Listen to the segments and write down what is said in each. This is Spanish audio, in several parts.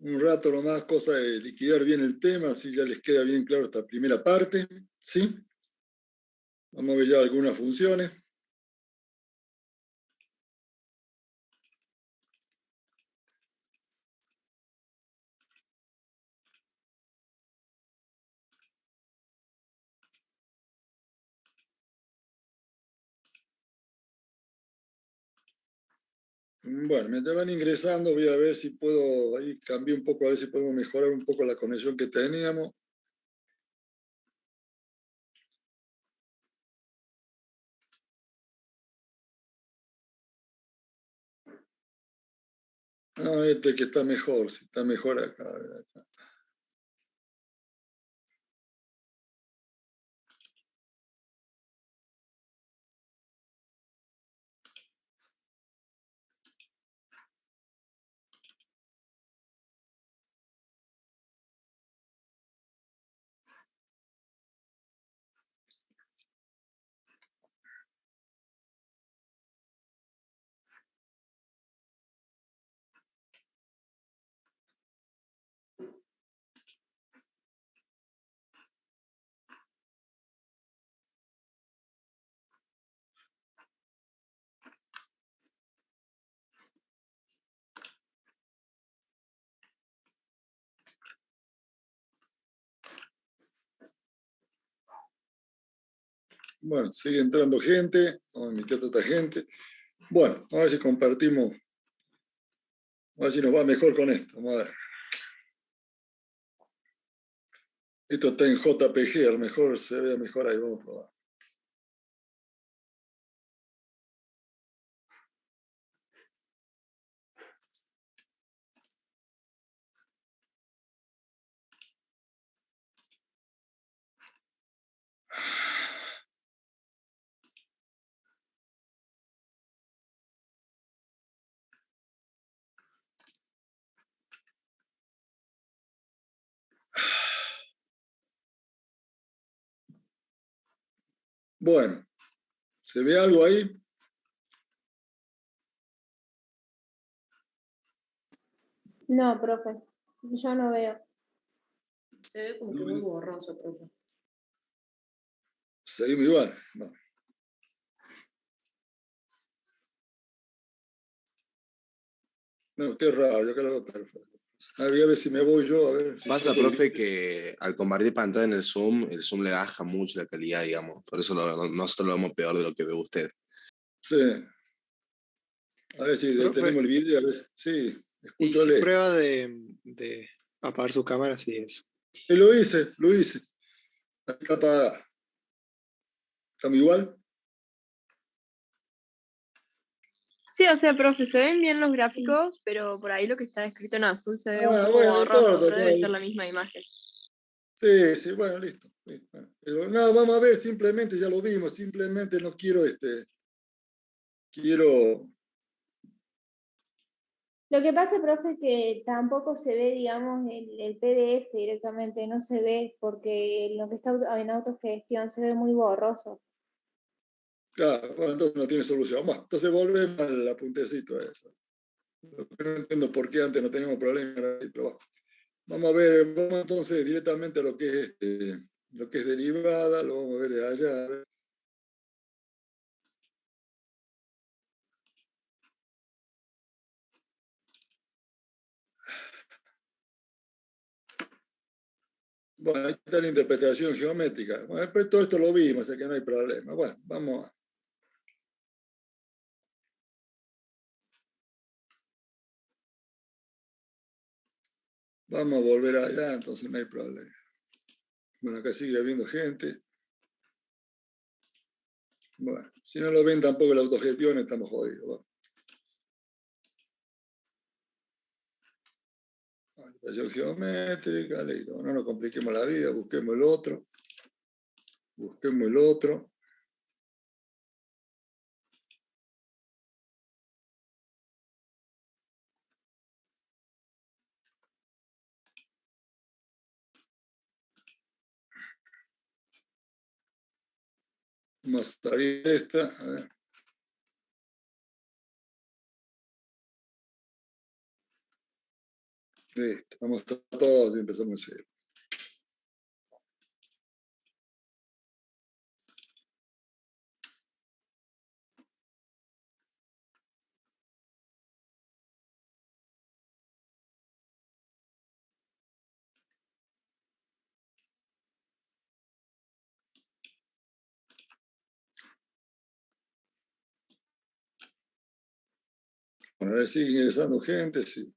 un rato nomás, cosa de liquidar bien el tema, así ya les queda bien claro esta primera parte, ¿sí? Vamos a ver ya algunas funciones. Bueno, mientras van ingresando, voy a ver si puedo, ahí cambié un poco, a ver si podemos mejorar un poco la conexión que teníamos. Ah, este que está mejor, sí, está mejor acá. A ver, acá. Bueno, sigue entrando gente, vamos a invitar a esta gente. Bueno, a ver si compartimos, a ver si nos va mejor con esto. Vamos a ver. Esto está en JPG, a lo mejor se vea mejor ahí, vamos a probar. Bueno, ¿se ve algo ahí? No, profe, yo no veo. Se ve como que muy borroso, profe. Seguimos igual. No. No, qué raro, yo creo que perfecto. A ver si me voy yo, a ver. Si Pasa, salgo profe, bien. que al compartir pantalla en el Zoom le baja mucho la calidad, digamos. Por eso nosotros lo vemos peor de lo que ve usted. Sí. A ver si Profe, tenemos el vídeo, a ver. Sí, y escucho si a prueba de apagar su cámara, sí es. Lo hice, lo hice. Está apagada. ¿Estamos igual? Sí, o sea, profe, se ven bien los gráficos, pero por ahí lo que está escrito en azul se ve un Ah, poco bueno, no borroso, importa. pero debe ser la misma imagen. Sí, sí, bueno, listo. Sí, bueno. Pero no, vamos a ver, simplemente ya lo vimos, simplemente no quiero quiero. Lo que pasa, profe, que tampoco se ve, digamos, el PDF directamente, no se ve, porque lo que está en autogestión se ve muy borroso. Claro, bueno, entonces no tiene solución. Bueno, entonces volvemos al apuntecito eso. No entiendo por qué antes no teníamos problemas, pero bueno. Vamos a ver, vamos entonces directamente a lo que es derivada, lo vamos a ver de allá. A ver. Bueno, ahí está la interpretación geométrica. Bueno, después todo esto lo vimos, así que no hay problema. Bueno, vamos a volver allá, entonces no hay problema. Bueno, acá sigue habiendo gente. Bueno, si no lo ven tampoco la autogestión, estamos jodidos. Bueno. Interpretación geométrica, listo. No nos compliquemos la vida, busquemos el otro. Busquemos el otro. Vamos a abrir esta. A ver. Listo, vamos a todos y empezamos en serio. Bueno, a ver, sigue ingresando gente, sí.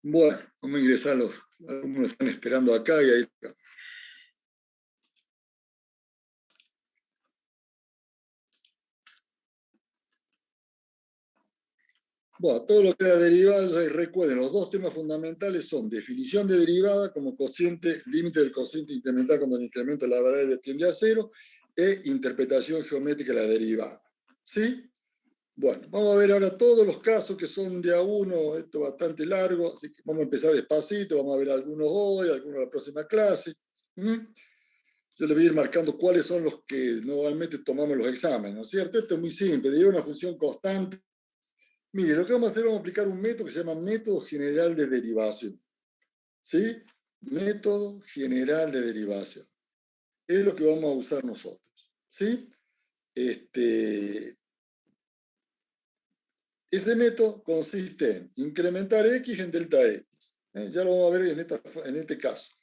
Bueno, vamos a ingresar los alumnos están esperando acá y ahí. Bueno, todo lo que era derivada, recuerden, los dos temas fundamentales son definición de derivada como cociente, límite del cociente incremental cuando el incremento de la variable tiende a cero, e interpretación geométrica de la derivada. ¿Sí? Bueno, vamos a ver ahora todos los casos que son de a uno, esto es bastante largo, así que vamos a empezar despacito, vamos a ver algunos hoy, algunos en la próxima clase. Yo les voy a ir marcando cuáles son los que normalmente tomamos los exámenes, ¿no es cierto? Esto es muy simple, deriva una función constante. Mire, lo que vamos a hacer, vamos a aplicar un método que se llama método general de derivación. ¿Sí? Método general de derivación. Es lo que vamos a usar nosotros. ¿Sí? Ese método consiste en incrementar x en delta x. Ya lo vamos a ver en este caso.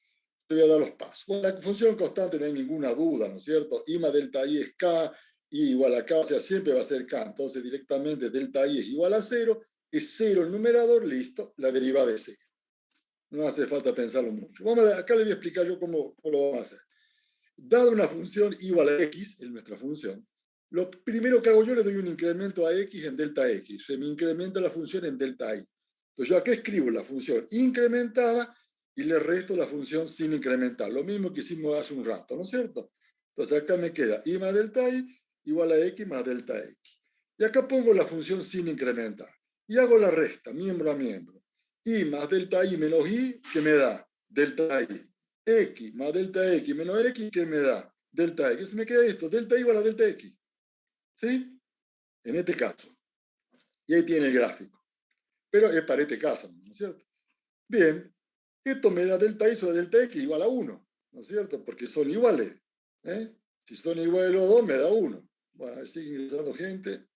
Le voy a dar los pasos. Bueno, la función constante no hay ninguna duda, ¿no es cierto? I más delta i es k, i igual a k, o sea, siempre va a ser k. Entonces, directamente delta i es igual a 0, es 0 el numerador, listo, la derivada es 0. No hace falta pensarlo mucho. Acá les voy a explicar yo cómo lo vamos a hacer. Dada una función igual a x, en nuestra función, lo primero que hago yo le doy un incremento a x en delta x. Se me incrementa la función en delta i. Entonces yo acá escribo la función incrementada y le resto la función sin incrementar. Lo mismo que hicimos hace un rato, ¿no es cierto? Entonces acá me queda i más delta i igual a x más delta x. Y acá pongo la función sin incrementar. Y hago la resta, miembro a miembro. I más delta i menos i, que me da delta i. X más delta x menos x, que me da delta x. Me queda esto, delta i igual a delta x. ¿Sí? En este caso. Y ahí tiene el gráfico. Pero es para este caso, ¿no es cierto? Bien, esto me da delta i sobre delta x igual a 1, ¿no es cierto? Porque son iguales. ¿Eh? Si son iguales los dos, me da 1. Bueno, a ver, sigue ingresando gente.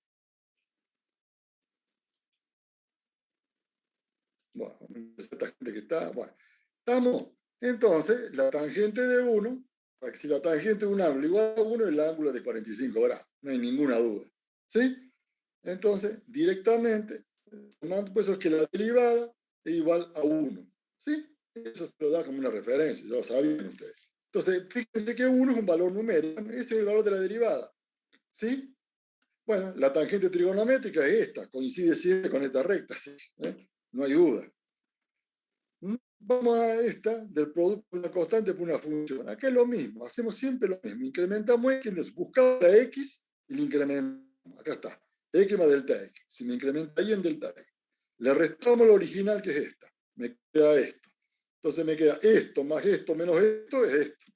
Bueno, esta gente que está. Bueno, estamos. Entonces, la tangente de 1, para que si la tangente de un ángulo igual a 1, el ángulo es de 45 grados. No hay ninguna duda. ¿Sí? Entonces, directamente, pues eso es que la derivada es igual a 1. ¿Sí? Eso se lo da como una referencia, ya lo sabían ustedes. Entonces, fíjense que 1 es un valor numérico, ese es el valor de la derivada. ¿Sí? Bueno, la tangente trigonométrica es esta, coincide siempre con esta recta, ¿sí? No hay duda. Vamos a esta del producto de una constante por una función. Acá es lo mismo, hacemos siempre lo mismo. Incrementamos x, buscamos la x y le incrementamos. Acá está, x más delta x. Si me incrementa y en delta x. Le restamos lo original que es esta. Me queda esto. Entonces me queda esto más esto menos esto es esto.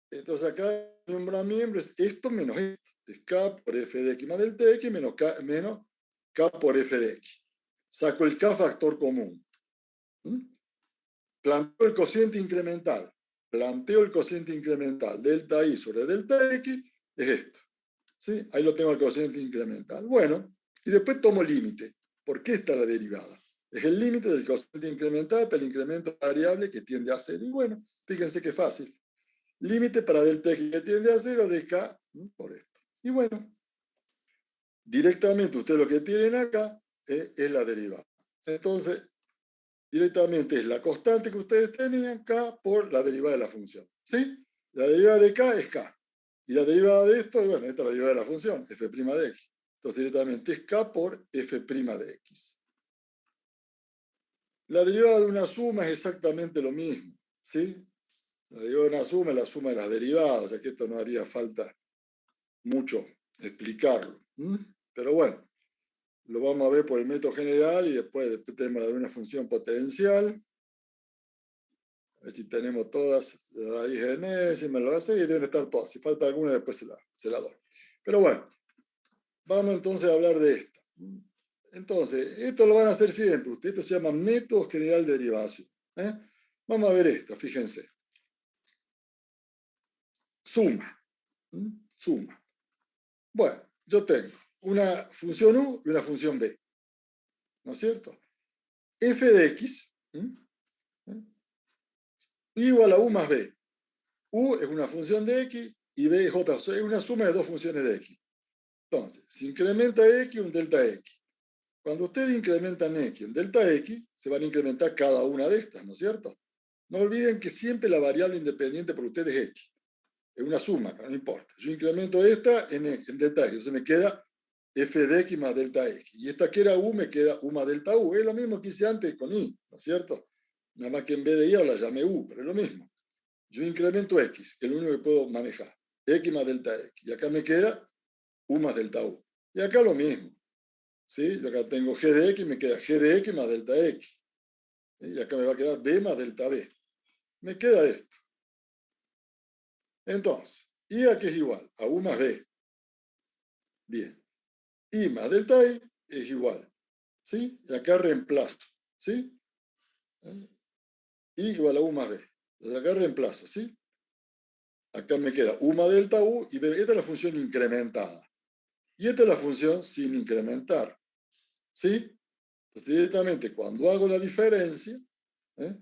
Entonces acá miembro a miembro es esto menos esto. Es k por f de x más delta x menos k por f de x. Saco el k factor común. Planteo el cociente incremental. Delta i sobre delta x es esto. ¿Sí? Ahí lo tengo el cociente incremental. Bueno, y después tomo límite. ¿Por qué está la derivada? Es el límite del cociente incremental para el incremento variable que tiende a 0. Y bueno, fíjense qué fácil. Límite para delta x que tiende a 0 de k por esto. Y bueno, directamente ustedes lo que tienen acá es la derivada. Entonces, directamente es la constante que ustedes tenían, k por la derivada de la función. ¿Sí? La derivada de k es k. Y la derivada de esto, bueno, esta es la derivada de la función, f' de x. Entonces directamente es k por f' de x. La derivada de una suma es exactamente lo mismo. ¿Sí? La derivada de una suma es la suma de las derivadas, o sea que esto no haría falta mucho explicarlo. Pero bueno, lo vamos a ver por el método general y después tenemos de una función potencial. A ver si tenemos todas raíz enésima, lo hace y deben estar todas. Si falta alguna, después se la doy. Pero bueno, vamos entonces a hablar de esta. Entonces, esto lo van a hacer siempre. Esto se llama método general de derivación. Vamos a ver esto, fíjense. Suma. Suma. Bueno, yo tengo una función U y una función B. ¿No es cierto? F de X igual a U más B. U es una función de X y B es otra. O sea, es una suma de dos funciones de X. Entonces, si incrementa X, un delta X. Cuando ustedes incrementan X en delta X, se van a incrementar cada una de estas, ¿no es cierto? No olviden que siempre la variable independiente por ustedes es X. Es una suma, no importa. Yo incremento esta en delta X. Entonces me queda f de X más delta X. Y esta que era U me queda U más delta U. Es lo mismo que hice antes con I, ¿no es cierto? Nada más que en vez de I ahora la llamé U, pero es lo mismo. Yo incremento X, que es lo único que puedo manejar. X más delta X. Y acá me queda U más delta U. Y acá lo mismo. ¿Sí? Yo acá tengo G de X, me queda G de X más delta X. Y acá me va a quedar B más delta B. Me queda esto. Entonces, I aquí es igual a U más B. Bien. I más delta I es igual. ¿Sí? Y acá reemplazo. ¿Sí? I igual a U más B. Entonces acá reemplazo. ¿Sí? Acá me queda U más delta U y B. Esta es la función incrementada. Y esta es la función sin incrementar. ¿Sí? Entonces directamente cuando hago la diferencia,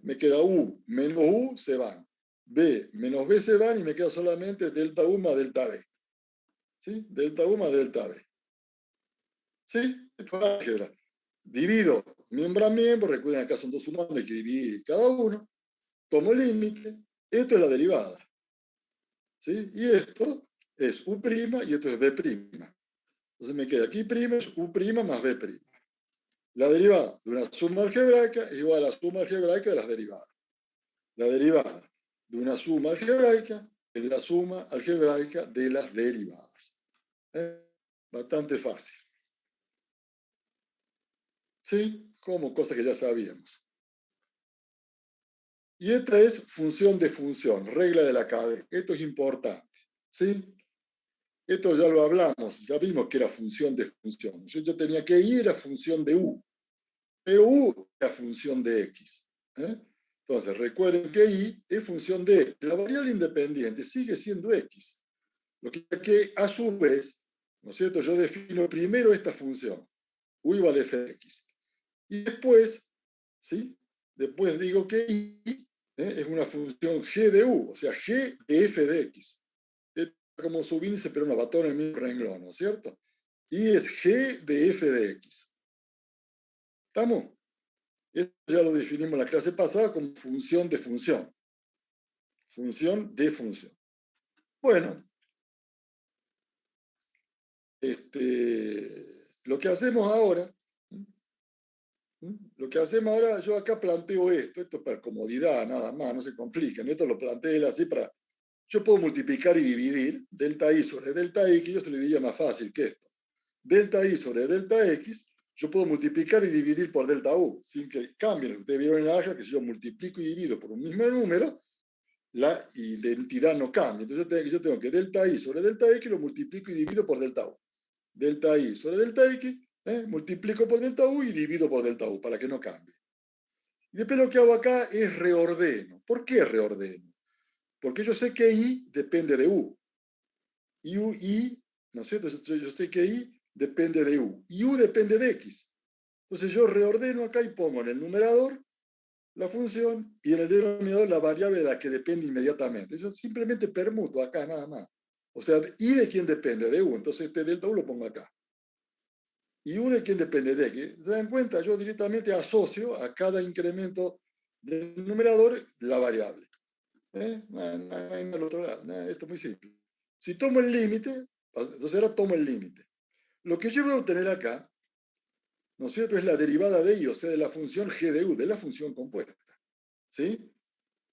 me queda U menos U se van. B menos B se van y me queda solamente delta U más delta B. ¿Sí? Delta U más delta B. ¿Sí? Esto es álgebra. Divido miembro a miembro, recuerden acá son dos sumandos, hay que dividir cada uno. Tomo el límite, esto es la derivada. ¿Sí? Y esto es U' y esto es B'. Entonces me queda aquí prima es U' más B'. La derivada de una suma algebraica es igual a la suma algebraica de las derivadas. La derivada de una suma algebraica es la suma algebraica de las derivadas. Bastante fácil. ¿Sí? Como cosas que ya sabíamos. Y esta es función de función, regla de la cadena. Esto es importante. ¿Sí? Esto ya lo hablamos, ya vimos que era función de función. Yo tenía que I era función de U, pero U era función de X. Entonces, recuerden que I es función de X. La variable independiente sigue siendo X. Lo que a su vez, ¿no es cierto? Yo defino primero esta función, U igual a f de X. Y después, ¿sí? Después digo que I es una función G de U, o sea, G de f de X. Es como subíndice, pero no va todo en el mismo renglón, ¿no es cierto? Y es G de f de X. ¿Estamos? Esto ya lo definimos en la clase pasada como función de función. Función de función. Bueno, lo que hacemos ahora, yo acá planteo esto es para comodidad, nada más, no se compliquen. Esto lo planteo así para. Yo puedo multiplicar y dividir delta I sobre delta X, yo se le diría más fácil que esto. Delta I sobre delta X, yo puedo multiplicar y dividir por delta U, sin que cambien. Ustedes vieron en la álgebra que si yo multiplico y divido por un mismo número, la identidad no cambia. Entonces yo tengo que delta I sobre delta X lo multiplico y divido por delta U. Delta I sobre delta X, multiplico por delta U y divido por delta U, para que no cambie. Y después lo que hago acá es reordeno. ¿Por qué reordeno? Porque yo sé que I depende de U. I, ¿no es cierto? Yo sé que I depende de U. Y U depende de X. Entonces yo reordeno acá y pongo en el numerador la función y en el denominador la variable de la que depende inmediatamente. Yo simplemente permuto acá nada más. O sea, I de quién depende, de U. Entonces este delta U lo pongo acá. Y U de quién depende, de X. ¿Se dan cuenta? Yo directamente asocio a cada incremento del numerador la variable. No hay nada al otro lado. Esto es muy simple. Si tomo el límite, entonces ahora tomo el límite. Lo que yo voy a obtener acá, ¿no es cierto?, es la derivada de I, o sea, de la función G de U, de la función compuesta. ¿Sí?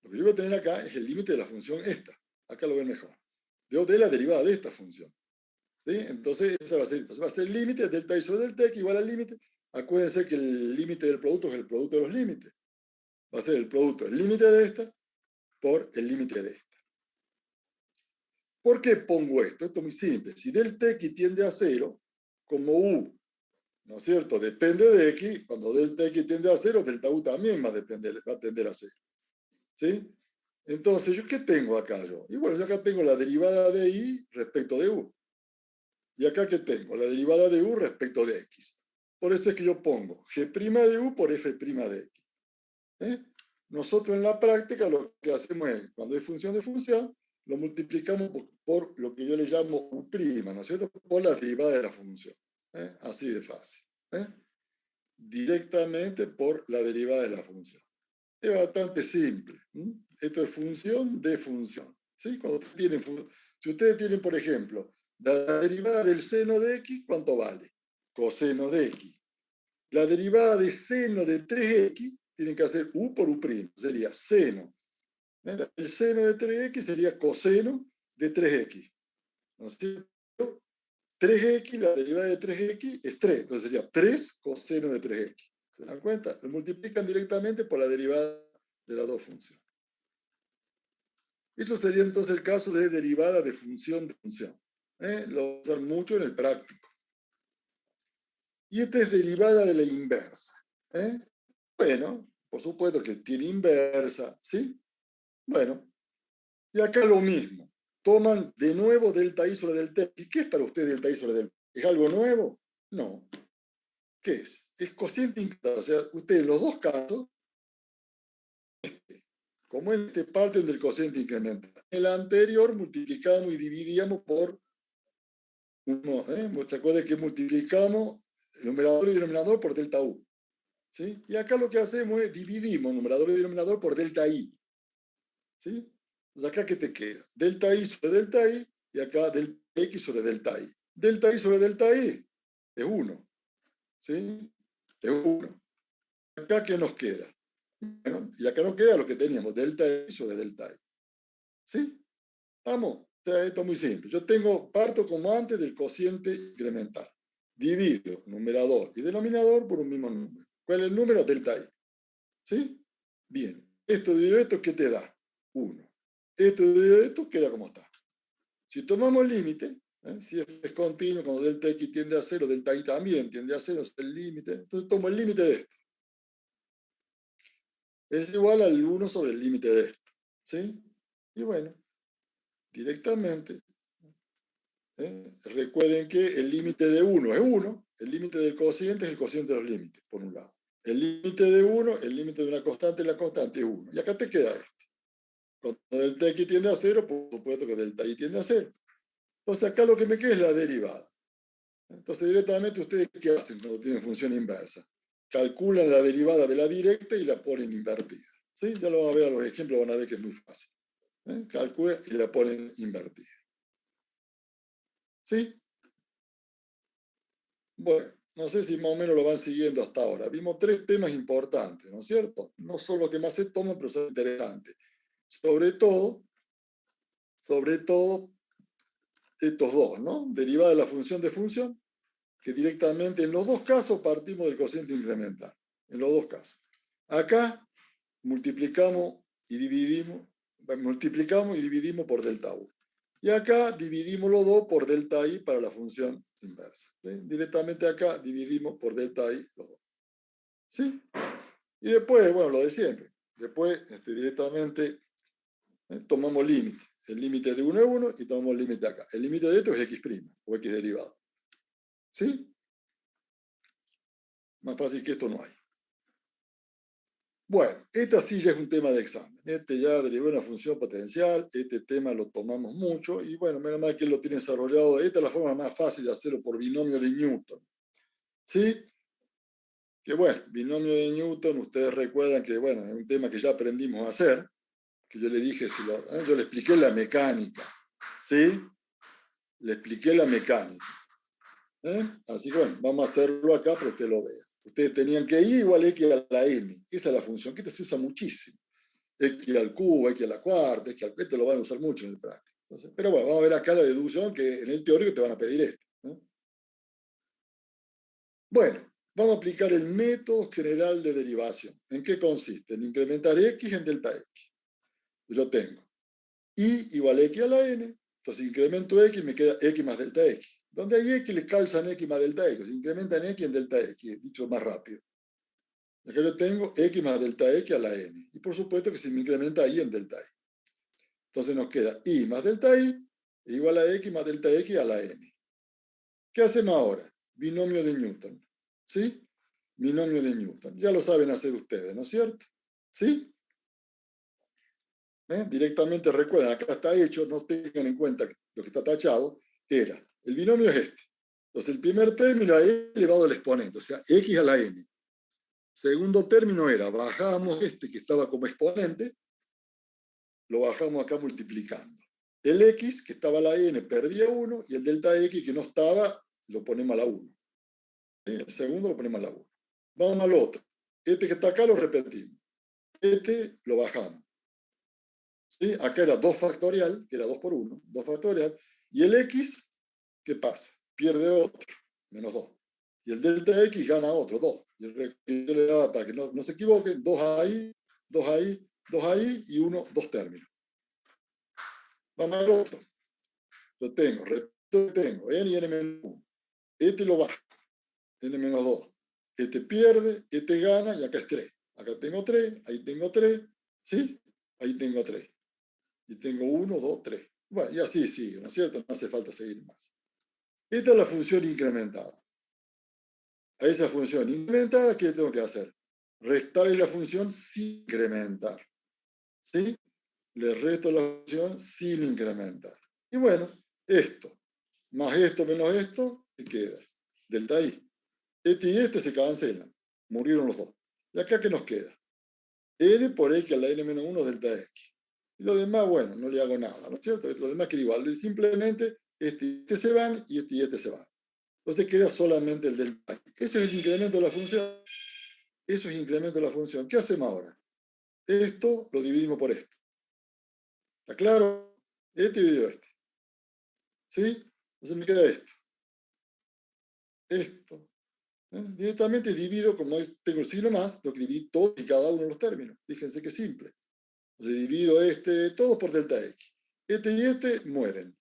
Lo que yo voy a tener acá es el límite de la función esta. Acá lo ven mejor. Debo tener la derivada de esta función. ¿Sí? Entonces, esa va a ser el límite, delta I sobre delta X igual al límite. Acuérdense que el límite del producto es el producto de los límites. Va a ser el producto del límite de esta por el límite de esta. ¿Por qué pongo esto? Esto es muy simple. Si delta X tiende a 0, como U ¿no es cierto? Depende de x, cuando delta x tiende a 0, delta u también va a tender a 0. ¿Sí? Entonces, ¿yo qué tengo acá yo? Y bueno, yo acá tengo la derivada de y respecto de u. Y acá ¿qué tengo? La derivada de u respecto de x. Por eso es que yo pongo g' de u por f' de x. ¿Eh? Nosotros en la práctica lo que hacemos es, cuando hay función de función, lo multiplicamos por lo que yo le llamo u', ¿no es cierto? Por la derivada de la función. Así de fácil. Directamente por la derivada de la función. Es bastante simple. Esto es función de función. ¿Sí? Si ustedes tienen, por ejemplo, la derivada del seno de x, ¿cuánto vale? Coseno de x. La derivada de seno de 3x tienen que hacer u por u'. Sería seno. El seno de 3x sería coseno de 3x. ¿No es cierto? 3x, la derivada de 3x es 3. Entonces sería 3 coseno de 3x. ¿Se dan cuenta? Lo multiplican directamente por la derivada de las dos funciones. Eso sería entonces el caso de derivada de función de función. Lo vamos a usar mucho en el práctico. Y esta es derivada de la inversa. Bueno, por supuesto que tiene inversa, ¿sí? Bueno, y acá lo mismo. Toman de nuevo delta i sobre delta x. ¿Qué es para usted delta i sobre delta x? ¿Es algo nuevo? No. ¿Qué es? Es cociente incremental. O sea, ustedes en los dos casos, como en este parten del cociente incremental. En el anterior multiplicamos y dividíamos por 1. ¿Se acuerdan que multiplicamos el numerador y denominador por delta u? ¿Sí? Y acá lo que hacemos es dividimos numerador y denominador por delta i. ¿Sí? Entonces acá ¿qué te queda? Delta i sobre delta i y acá delta x sobre delta i. Delta i sobre delta i es 1. ¿Sí? Es 1. ¿Acá qué nos queda? Bueno, y acá nos queda lo que teníamos, delta i sobre delta i. ¿Sí? Vamos. O sea, esto es muy simple. Yo parto como antes del cociente incremental. Divido numerador y denominador por un mismo número. ¿Cuál es el número? Delta i. ¿Sí? Bien. Esto dividido esto, ¿qué te da? 1. Esto dividido esto queda como está. Si tomamos el límite, si es continuo, cuando delta x tiende a 0, delta i también tiende a 0, es el límite. Entonces tomo el límite de esto. Es igual al 1 sobre el límite de esto. ¿Sí? Y bueno, directamente, recuerden que el límite de 1 es 1, el límite del cociente es el cociente de los límites, por un lado. El límite de 1, el límite de una constante, la constante es 1. Y acá te queda esto. Cuando delta x tiende a 0, por supuesto que delta i tiende a 0. Entonces acá lo que me queda es la derivada. Entonces directamente ustedes ¿qué hacen cuando tienen función inversa? Calculan la derivada de la directa y la ponen invertida. ¿Sí? Ya lo van a ver a los ejemplos, van a ver que es muy fácil. Calculan y la ponen invertida. ¿Sí? Bueno, no sé si más o menos lo van siguiendo hasta ahora. Vimos 3 temas importantes, ¿no es cierto? No son los que más se toman, pero son interesantes. Sobre todo, estos dos, ¿no? Derivada de la función de función, que directamente en los dos casos partimos del cociente incremental. En los dos casos. Acá multiplicamos y dividimos por delta u. Y acá dividimos los dos por delta i para la función inversa. ¿Sí? Directamente acá dividimos por delta i los dos. ¿Sí? Y después, bueno, lo de siempre. Después, directamente, tomamos límite. El límite de 1 es 1 y tomamos el límite acá. El límite de esto es x' o x derivado. ¿Sí? Más fácil que esto no hay. Bueno, esta sí ya es un tema de examen. Este ya derivó una función potencial. Este tema lo tomamos mucho. Y bueno, menos mal que lo tiene desarrollado. Esta es la forma más fácil de hacerlo por binomio de Newton. ¿Sí? Que bueno, binomio de Newton, ustedes recuerdan que bueno, es un tema que ya aprendimos a hacer. Que yo le dije, yo le expliqué la mecánica. ¿Sí? Le expliqué la mecánica. Así que bueno, vamos a hacerlo acá para que usted lo vea. Ustedes tenían que i igual a x a la n. Esa es la función que se usa muchísimo. X al cubo, x a la cuarta, esto lo van a usar mucho en el práctico. Entonces, pero bueno, vamos a ver acá la deducción, que en el teórico te van a pedir esto. Bueno, vamos a aplicar el método general de derivación. ¿En qué consiste? En incrementar x en delta x. Yo tengo i igual a x a la n. Entonces incremento x, me queda x más delta x. donde hay x le calzan x más delta x, se incrementan x en delta x, dicho más rápido. Acá yo tengo x más delta x a la n, y por supuesto que se me incrementa y en delta y. Entonces nos queda y más delta y es igual a x más delta x a la n. ¿Qué hacemos ahora? Binomio de Newton. ¿Sí? Binomio de Newton. Ya lo saben hacer ustedes, ¿no es cierto? ¿Sí? Directamente recuerden, acá está hecho, no tengan en cuenta que lo que está tachado era, el binomio es este. Entonces el primer término a e elevado al exponente, o sea, x a la n. Segundo término era, bajamos este que estaba como exponente, lo bajamos acá multiplicando. El x que estaba a la n perdía 1 y el delta x que no estaba lo ponemos a la 1. ¿Sí? El segundo lo ponemos a la 1. Vamos al otro. Este que está acá lo repetimos. Este lo bajamos. ¿Sí? Acá era 2 factorial, que era 2 por 1, 2 factorial. Y el x, ¿qué pasa? Pierde otro, menos 2. Y el delta x gana otro, 2. Y yo le daba, para que no se equivoquen, 2 ahí, 2 ahí, 2 ahí y 1, 2 términos. Vamos al otro. Lo tengo, repito, tengo n y n menos 1. Este lo bajo, n menos 2. Este pierde, este gana y acá es 3. Acá tengo 3, ahí tengo 3, ¿sí? Ahí tengo 3. Y tengo 1, 2, 3. Bueno, y así sigue, ¿no es cierto? No hace falta seguir más. Esta es la función incrementada. A esa función incrementada, ¿qué tengo que hacer? Restarle la función sin incrementar. ¿Sí? Le resto la función sin incrementar. Y bueno, esto, más esto menos esto, ¿qué queda? Delta i. Este y este se cancelan. Murieron los dos. ¿Y acá qué nos queda? N por x a la n menos 1 delta x. Y lo demás, bueno, no le hago nada, ¿no es cierto? Lo demás queda igual. Simplemente este y este se van y este se van. Entonces queda solamente el delta i. Eso es el incremento de la función. Eso es incremento de la función. ¿Qué hacemos ahora? Esto lo dividimos por esto. ¿Está claro? Este dividido este. ¿Sí? Entonces me queda esto. Esto. Directamente divido, como tengo el signo más, tengo que dividir todo y cada uno de los términos. Fíjense que simple. Entonces divido todo por delta x. Este y este mueren.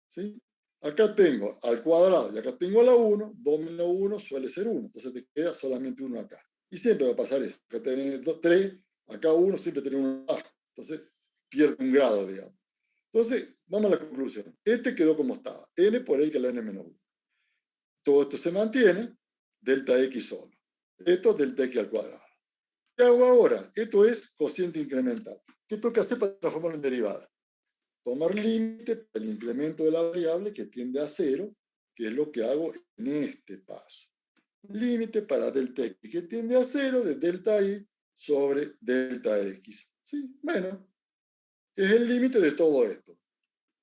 ¿Sí? Acá tengo al cuadrado y acá tengo a la 1. 2 menos 1 suele ser 1. Entonces te queda solamente 1 acá. Y siempre va a pasar eso. Acá tenés 3, acá 1, siempre tenés 1 abajo. Entonces pierde un grado, digamos. Entonces, vamos a la conclusión. Este quedó como estaba. N por x a la n menos 1. Todo esto se mantiene. Delta x solo. Esto delta x al cuadrado. ¿Qué hago ahora? Esto es cociente incremental. ¿Qué tengo que hacer para transformarlo en derivada? Tomar límite para el incremento de la variable que tiende a 0, que es lo que hago en este paso. Límite para delta x que tiende a 0 de delta y sobre delta x. ¿Sí? Bueno, es el límite de todo esto.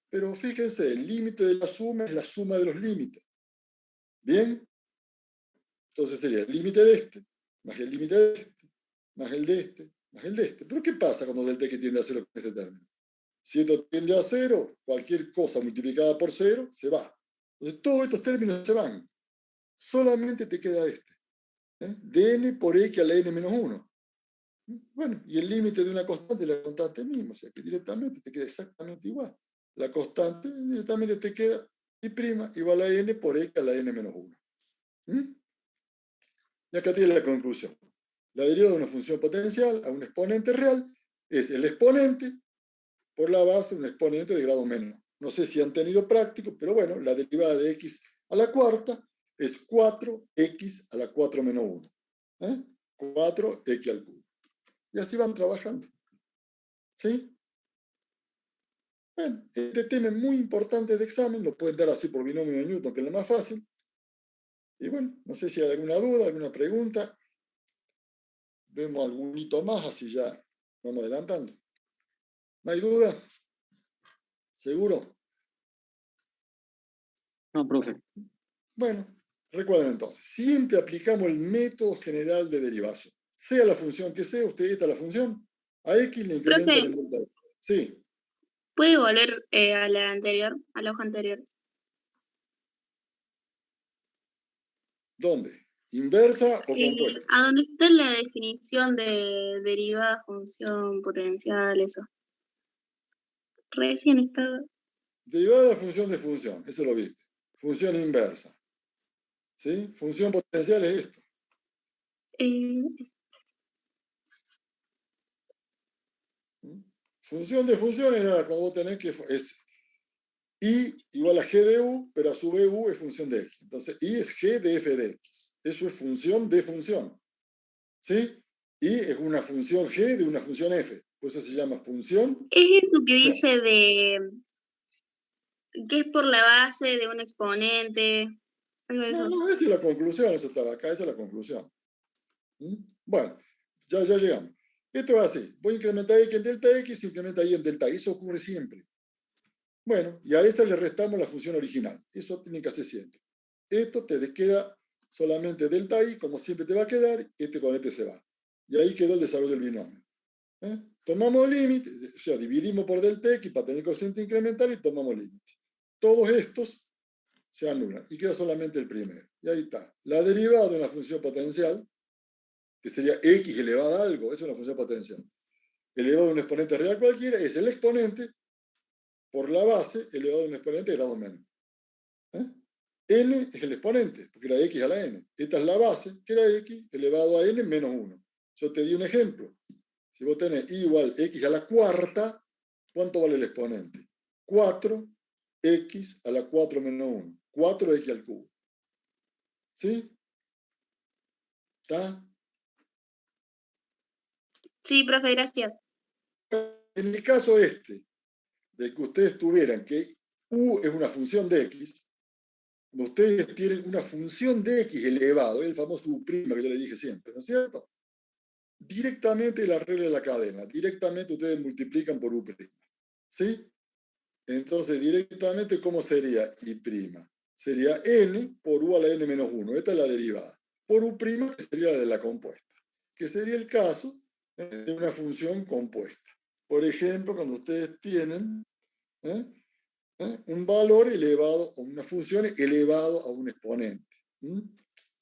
Pero fíjense, el límite de la suma es la suma de los límites. ¿Bien? Entonces sería el límite de este, más el límite de este, más el de este, más el de este. Pero ¿qué pasa cuando delta x tiende a 0 con este término? Si esto tiende a 0, cualquier cosa multiplicada por 0 se va. Entonces todos estos términos se van. Solamente te queda este. Dn por x a la n menos 1. Bueno, y el límite de una constante es la constante misma, o sea que directamente te queda exactamente igual. La constante directamente te queda y' igual a n por x a la n menos 1. Y acá tiene la conclusión. La derivada de una función potencial a un exponente real es el exponente por la base de un exponente de grado menor. No sé si han tenido práctico, pero bueno, la derivada de x a la cuarta es 4x a la 4 menos 1. 4x al cubo. Y así van trabajando. ¿Sí? Bueno, este tema es muy importante de examen, lo pueden dar así por binomio de Newton, que es lo más fácil. Y bueno, no sé si hay alguna duda, alguna pregunta. Vemos algún hito más, así ya vamos adelantando. ¿No hay duda? ¿Seguro? No, profe. Bueno, recuerden entonces, siempre aplicamos el método general de derivación. Sea la función que sea, usted esta la función, a x le incrementa Profe, en delta x. Sí, ¿puede volver a la anterior, a la hoja anterior? ¿dónde? ¿Inversa o compuesta? A donde está la definición de derivada, función, potencial, eso. Recién estaba. Derivada de la función de función, eso lo viste. función inversa. ¿Sí? Función potencial es esto. Función de funciones era cuando vos tenés que es I igual a G de U, pero a su vez U es función de X. Entonces, I es G de F de X. Eso es función de función. ¿Sí? I es una función G de una función F. Por eso se llama función. Es eso que dice que es por la base de un exponente. Algo de eso. No, esa es la conclusión, eso estaba acá, esa es la conclusión. Bueno, ya llegamos. Esto es así. Voy a incrementar X en delta X, incrementa Y en delta Y. Eso ocurre siempre. Bueno, y a esta le restamos la función original. Eso tiene que hacer siempre. Esto te queda solamente delta I, como siempre te va a quedar, con este se va. Y ahí quedó el desarrollo del binomio. Tomamos límite, o sea, dividimos por delta X para tener cociente incremental y tomamos límite. Todos estos se anulan y queda solamente el primero. Y ahí está. La derivada de una función potencial, que sería X elevada a algo, es una función potencial. Elevado a un exponente real cualquiera, es el exponente por la base elevado a un exponente de grado menos. N es el exponente, porque era X a la N. Esta es la base, que era X elevado a N menos 1. Yo te di un ejemplo. Si vos tenés I igual X a la cuarta, ¿cuánto vale el exponente? 4X a la 4 menos 1. 4X al cubo. ¿Sí? ¿Está? Sí, profe, gracias. En el caso de que ustedes tuvieran que U es una función de X, ustedes tienen una función de X elevado, el famoso U' que yo le dije siempre, ¿no es cierto? Directamente la regla de la cadena, directamente ustedes multiplican por U'. ¿Sí? Entonces, directamente, ¿cómo sería I'? Sería N por U a la N menos 1. Esta es la derivada. Por U', que sería la de la compuesta. Que sería el caso de una función compuesta. Por ejemplo, cuando ustedes tienen un valor elevado, o una función elevado a un exponente.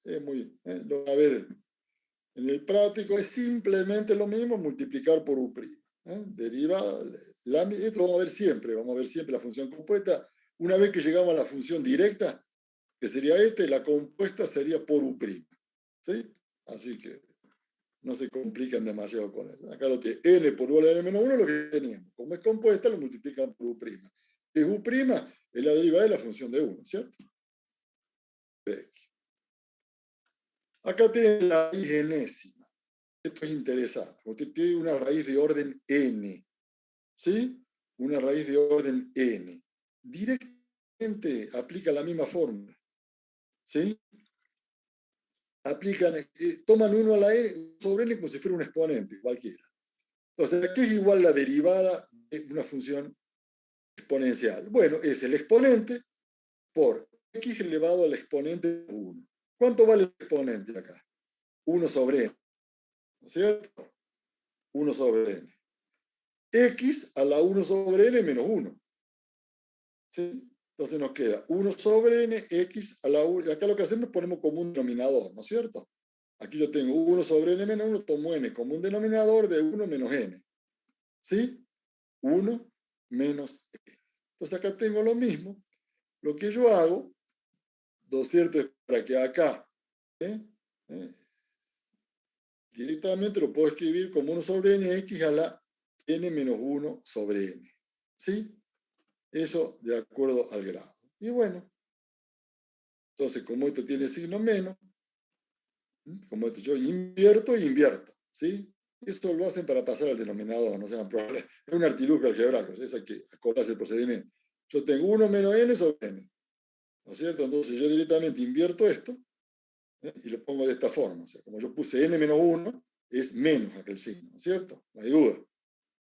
Es a ver, en el práctico es simplemente lo mismo multiplicar por U'. Derivada, esto vamos a ver siempre la función compuesta. Una vez que llegamos a la función directa, que sería la compuesta sería por U'. ¿Sí? Así que no se complican demasiado con eso. Acá lo que N por U a la N menos 1 es lo que teníamos. Como es compuesta, lo multiplican por U'. Que U' es la derivada de la función de 1, ¿cierto? Acá tiene la raíz enésima. Esto es interesante. Usted tiene una raíz de orden n. ¿Sí? Una raíz de orden n. Directamente aplica la misma fórmula. ¿Sí? Toman 1 a la n sobre n como si fuera un exponente, cualquiera. Entonces, ¿qué es igual la derivada de una función exponencial? Bueno, es el exponente por x elevado al exponente de 1. ¿Cuánto vale el exponente acá? 1 sobre n. ¿No es cierto? 1 sobre n. X a la 1 sobre n menos 1. ¿Sí? Entonces nos queda 1 sobre n, x a la 1. Acá lo que hacemos es ponemos como un denominador, ¿no es cierto? Aquí yo tengo 1 sobre n menos 1, tomo n como un denominador de 1 menos n. ¿Sí? 1 menos n. Entonces acá tengo lo mismo. Lo que yo hago, ¿no es cierto? Es para que acá directamente lo puedo escribir como 1 sobre n, x a la n menos 1 sobre n. ¿Sí? Eso de acuerdo al grado. Y bueno, entonces como esto tiene signo menos, como esto yo invierto, ¿sí? Esto lo hacen para pasar al denominador, no sean problemas. Es un artilugio algebraico, es hay que acordarse el procedimiento. Yo tengo 1 menos n sobre n, ¿no es cierto? Entonces yo directamente invierto esto y lo pongo de esta forma. O sea, como yo puse n menos 1, es menos aquel signo, ¿no es cierto? No hay duda.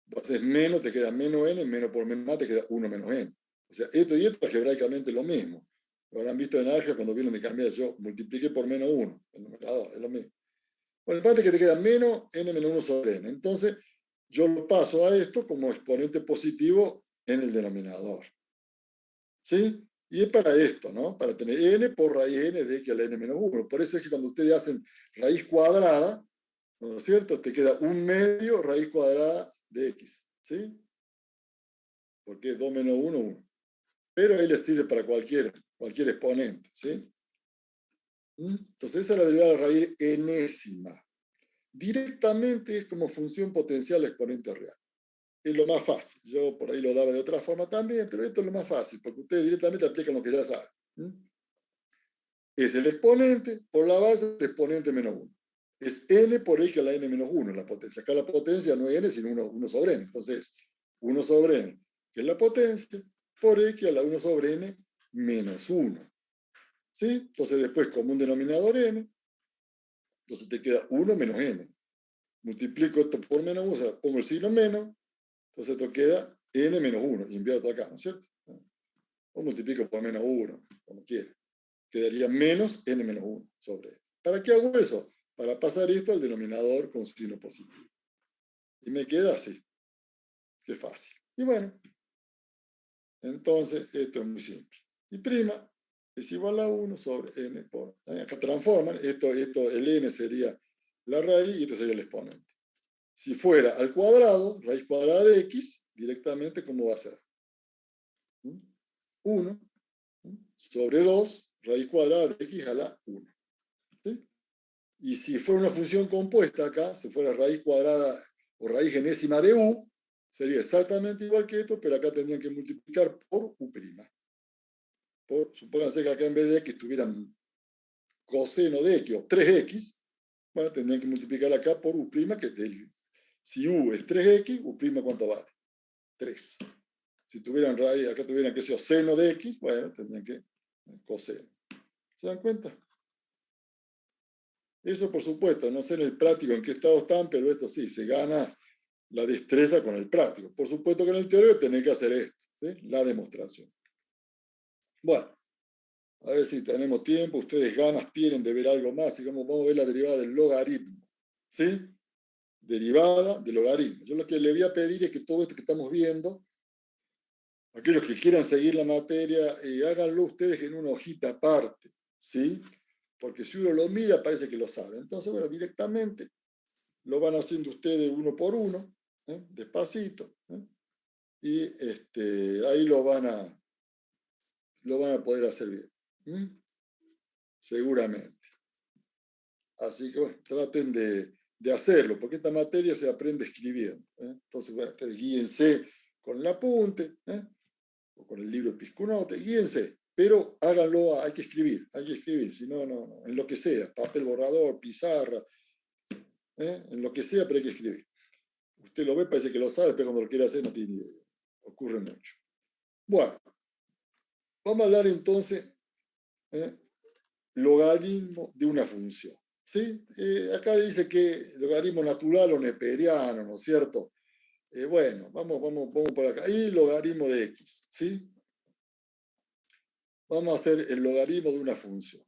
Vos haces menos, te queda menos n, menos por menos más te queda 1 menos n. O sea, esto y esto algebraicamente es lo mismo. Lo habrán visto en álgebra cuando vieron de cambiar. Yo multipliqué por menos 1, el numerador, es lo mismo. Bueno, el parte es que te queda menos n menos 1 sobre n. Entonces, yo lo paso a esto como exponente positivo en el denominador. ¿Sí? Y es para esto, ¿no? Para tener n por raíz n de x a la n menos 1. Por eso es que cuando ustedes hacen raíz cuadrada, ¿no es cierto? Te queda 1/2 raíz cuadrada de x. ¿Sí? Porque 2 menos 1, 1. Pero ahí les sirve para cualquier cualquier exponente, ¿sí? Entonces esa es la derivada de la raíz enésima. Directamente es como función potencial exponente real. Es lo más fácil. Yo por ahí lo daba de otra forma también, pero esto es lo más fácil, porque ustedes directamente aplican lo que ya saben. Es el exponente por la base del exponente menos 1. Es n por x a la n menos 1 la potencia. Acá la potencia no es n, sino 1 sobre n. Entonces, 1 sobre n, que es la potencia, por x a la 1 sobre n menos 1. ¿Sí? Entonces después como un denominador n, entonces te queda 1 menos n. Multiplico esto por menos 1, o sea, pongo el signo menos, entonces esto queda n menos 1, invierto acá, ¿no es cierto? O multiplico por menos 1, como quiera. Quedaría menos n menos 1 sobre n. ¿Para qué hago eso? Para pasar esto al denominador con signo positivo. Y me queda así. Qué fácil. Y bueno, entonces esto es muy simple. Y prima es igual a 1 sobre n por... Acá transforman, esto, el n sería la raíz y esto sería el exponente. Si fuera al cuadrado, raíz cuadrada de x, directamente, ¿cómo va a ser? 1 sobre 2, raíz cuadrada de x a la 1. ¿Sí? Y si fuera una función compuesta acá, si fuera raíz cuadrada o raíz enésima de u, sería exactamente igual que esto, pero acá tendrían que multiplicar por u'. Supónganse que acá en vez de x tuvieran coseno de x o 3x, bueno, tendrían que multiplicar acá por u', que si u es 3x, u', ¿cuánto vale? 3. Si tuvieran raíz, acá tuvieran que ser seno de x, bueno, tendrían que coseno. ¿Se dan cuenta? Eso, por supuesto, no sé en el práctico en qué estado están, pero esto sí, se gana la destreza con el práctico. Por supuesto que en el teórico tenés que hacer esto, ¿sí? La demostración. Bueno, a ver si tenemos tiempo, ustedes ganas tienen de ver algo más, y vamos a ver la derivada del logaritmo, ¿sí? Derivada del logaritmo. Yo lo que le voy a pedir es que todo esto que estamos viendo, aquellos que quieran seguir la materia, háganlo ustedes en una hojita aparte, ¿sí? Porque si uno lo mira parece que lo sabe. Entonces, bueno, directamente lo van haciendo ustedes uno por uno, despacito, y ahí lo van a poder hacer bien, seguramente. Así que bueno, traten de hacerlo, porque esta materia se aprende escribiendo. Entonces, bueno, ustedes guíense con el apunte, o con el libro Piscunote, guíense, pero háganlo, hay que escribir, si no, en lo que sea, papel borrador, pizarra, en lo que sea, pero hay que escribir. Usted lo ve, parece que lo sabe, pero cuando lo quiere hacer no tiene idea. Ocurre mucho. Bueno, vamos a hablar entonces logaritmo de una función. ¿Sí? Acá dice que logaritmo natural o neperiano, ¿no es cierto? Bueno, vamos por acá. Y logaritmo de x, ¿sí? Vamos a hacer el logaritmo de una función.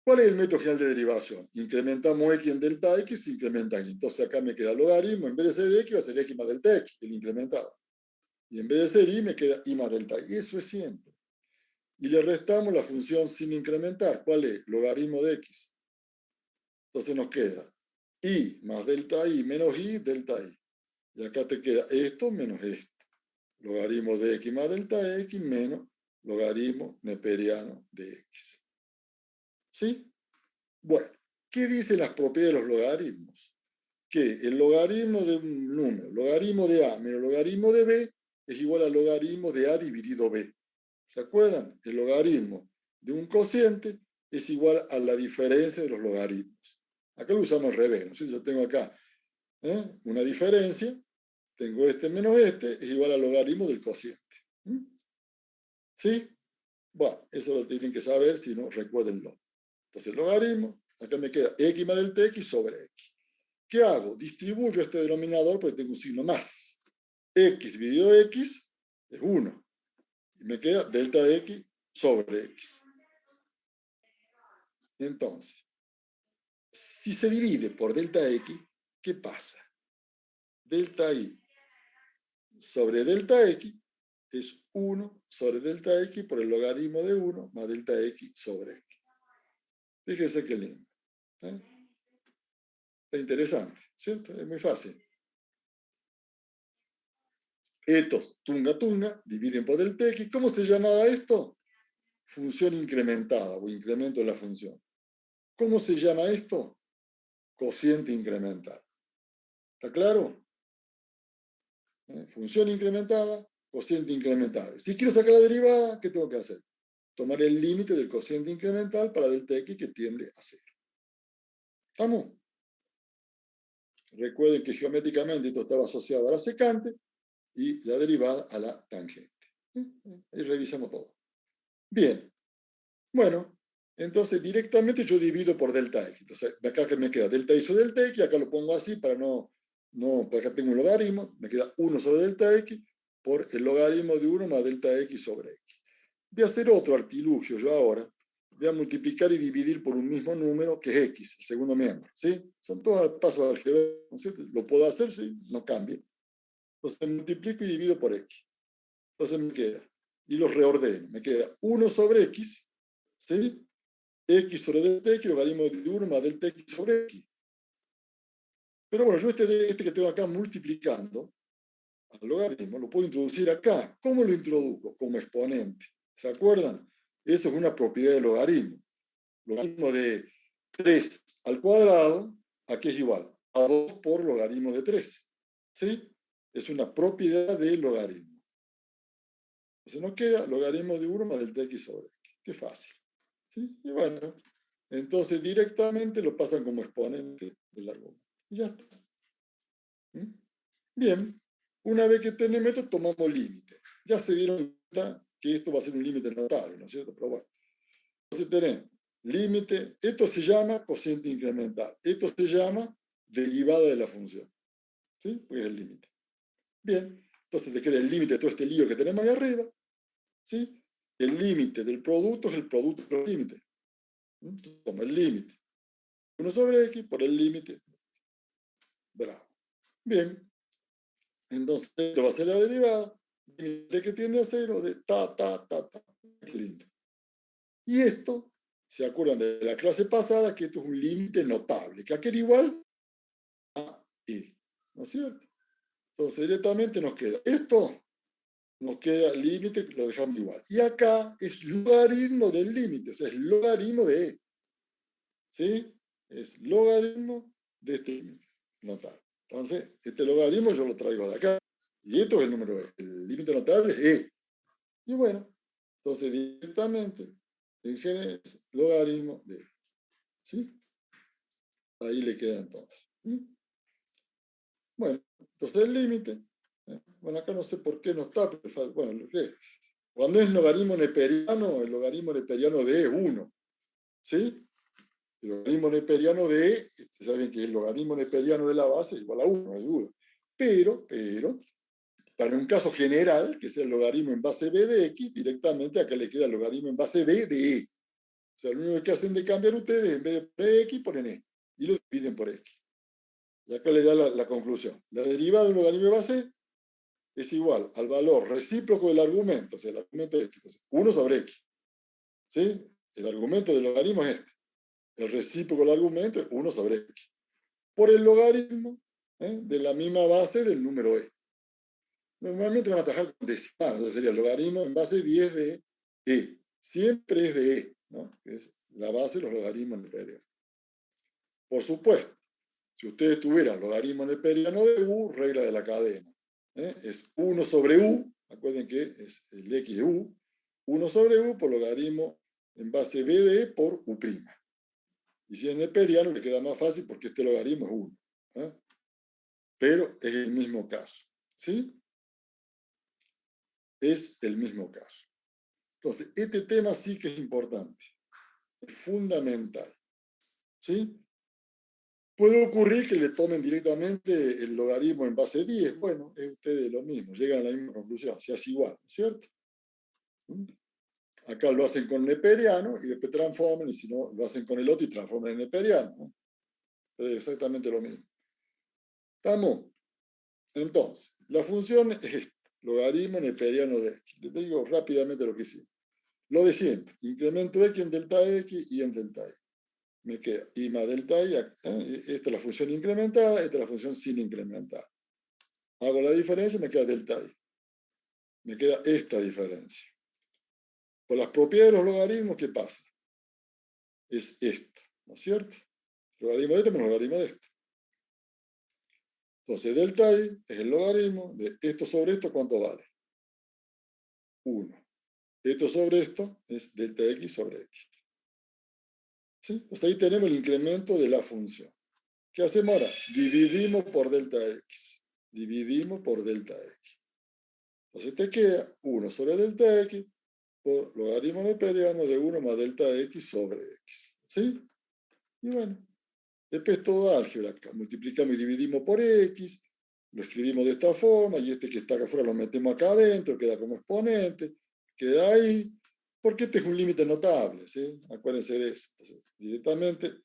¿Cuál es el método general de derivación? Incrementamos x en delta x, incrementa y. Entonces acá me queda logaritmo, en vez de ser de x, va a ser x más delta x, el incrementado. Y en vez de ser y, me queda y más delta y. Eso es siempre. Y le restamos la función sin incrementar. ¿Cuál es? Logaritmo de x. Entonces nos queda y más delta y menos y delta y. Y acá te queda esto menos esto. Logaritmo de x más delta x menos logaritmo neperiano de x. ¿Sí? Bueno, ¿qué dicen las propiedades de los logaritmos? Que el logaritmo de un número, logaritmo de a menos logaritmo de b, es igual al logaritmo de a dividido b. ¿Se acuerdan? El logaritmo de un cociente es igual a la diferencia de los logaritmos. Acá lo usamos al revés, ¿no? Si yo tengo acá una diferencia, tengo este menos este, es igual al logaritmo del cociente. ¿Sí? Bueno, eso lo tienen que saber, si no, recuérdenlo. Entonces, el logaritmo, acá me queda x más delta x sobre x. ¿Qué hago? Distribuyo este denominador porque tengo un signo más. X dividido x es 1. Y me queda delta x sobre x. Entonces, si se divide por delta x, ¿qué pasa? Delta y sobre delta x es 1 sobre delta x por el logaritmo de 1 más delta x sobre x. Fíjense qué lindo. Está interesante, ¿cierto? Es muy fácil. Estos tunga tunga dividen por delta x. ¿Cómo se llamaba esto? función incrementada o incremento de la función. ¿Cómo se llama esto? Cociente incremental. ¿Está claro? Función incrementada, cociente incremental. Si quiero sacar la derivada, ¿qué tengo que hacer? Tomar el límite del cociente incremental para delta x que tiende a 0. ¿Estamos? Recuerden que geométricamente esto estaba asociado a la secante y la derivada a la tangente. Y revisamos todo. Bien. Bueno, entonces directamente yo divido por delta x. Entonces, acá que me queda delta y sobre delta x, acá lo pongo así para porque acá tengo un logaritmo, me queda 1 sobre delta x por el logaritmo de 1 más delta x sobre x. Voy a hacer otro artilugio yo ahora. Voy a multiplicar y dividir por un mismo número que es x, el segundo miembro. ¿Sí? Son todos pasos de álgebra, ¿no es cierto? Lo puedo hacer, sí, no cambia. Entonces multiplico y divido por x. Entonces me queda, y los reordeno, me queda 1 sobre x, ¿sí? X sobre delta x, logaritmo de 1 más delta x sobre x. Pero bueno, yo este que tengo acá multiplicando al logaritmo, lo puedo introducir acá. ¿Cómo lo introduzco? Como exponente. ¿Se acuerdan? Eso es una propiedad del logaritmo. Logaritmo de 3 al cuadrado, ¿a qué es igual? A 2 por logaritmo de 3. ¿Sí? Es una propiedad del logaritmo. Entonces nos queda logaritmo de 1 más delta x sobre x. Qué fácil. ¿Sí? Y bueno, entonces directamente lo pasan como exponente del argumento. Y ya está. ¿Mm? Bien, una vez que tenemos esto, tomamos límite. Ya se dieron cuenta que esto va a ser un límite notable, ¿no es cierto? Pero bueno, entonces tenemos límite, esto se llama cociente incremental, esto se llama derivada de la función. ¿Sí? Pues es el límite. Bien, entonces te queda el límite de todo este lío que tenemos ahí arriba. ¿Sí? El límite del producto es el producto de los límites. Toma el límite. 1 sobre x por el límite. Bravo. Bien. Entonces, esto va a ser la derivada. Límite que tiende a 0 de ta. Qué lindo. Y esto, ¿se acuerdan de la clase pasada? Que esto es un límite notable. Que aquí era igual a y. ¿No es cierto? Entonces, directamente nos queda esto. Nos queda el límite, lo dejamos igual. Y acá es logaritmo del límite. O sea, es logaritmo de e. ¿Sí? Es logaritmo de este límite notable. Entonces, este logaritmo yo lo traigo de acá. Y esto es el número e. El límite notable es e. Y bueno, entonces directamente, en general, es logaritmo de e. ¿Sí? Ahí le queda entonces. Bueno, entonces el límite. Bueno, acá no sé por qué no está, pero bueno, cuando es logaritmo neperiano, el logaritmo neperiano de e es 1. ¿Sí? El logaritmo neperiano de e, saben que el logaritmo neperiano de la base es igual a 1, no hay duda. Pero, para un caso general, que es el logaritmo en base b de x, directamente acá le queda el logaritmo en base b de e. O sea, lo único que hacen de cambiar ustedes, en vez de poner x, ponen e. Y lo dividen por x. Y acá le da la conclusión. La derivada de un logaritmo de base es igual al valor recíproco del argumento, o sea, el argumento es x. Entonces, 1 sobre x. ¿Sí? El argumento del logaritmo es este. El recíproco del argumento es 1 sobre x. Por el logaritmo de la misma base del número e. Normalmente van a trabajar con decimal, entonces sería el logaritmo en base 10 de e. Siempre es de e, ¿no? Es la base de los logaritmos neperianos. Por supuesto, si ustedes tuvieran logaritmo neperiano de u, regla de la cadena. Es 1 sobre u, acuerden que es el x de u, 1 sobre u por logaritmo en base b de e por u'. Y si es neperiano, le queda más fácil porque este logaritmo es 1. Pero es el mismo caso. ¿Sí? Es el mismo caso. Entonces, este tema sí que es importante. Es fundamental. ¿Sí? Puede ocurrir que le tomen directamente el logaritmo en base 10. Bueno, es ustedes lo mismo. Llegan a la misma conclusión. Se hace igual, ¿cierto? Acá lo hacen con neperiano y después transforman. Y si no, lo hacen con el otro y transforman en neperiano, ¿no? Pero es exactamente lo mismo. ¿Estamos? Entonces, la función es esta. Logaritmo neperiano de x. Les digo rápidamente lo que hicimos. Lo de siempre. Incremento x en delta x y en delta y. Me queda y más delta y. Esta es la función incrementada, esta es la función sin incrementar. Hago la diferencia y me queda delta y. Me queda esta diferencia. Por las propiedades de los logaritmos, ¿qué pasa? Es esto, ¿no es cierto? El logaritmo de esto menos el logaritmo de esto. Entonces, delta i es el logaritmo de esto sobre esto, ¿cuánto vale? 1. Esto sobre esto es delta x sobre x. ¿Sí? Entonces ahí tenemos el incremento de la función. ¿Qué hacemos ahora? Dividimos por delta x. Dividimos por delta x. Entonces te queda 1 sobre delta x por logaritmo neperiano de 1 más delta x sobre x. ¿Sí? Y bueno, después todo álgebra acá. Multiplicamos y dividimos por x, lo escribimos de esta forma, y este que está acá afuera lo metemos acá adentro, queda como exponente, queda ahí, porque este es un límite notable, ¿sí? Acuérdense de eso. Entonces, directamente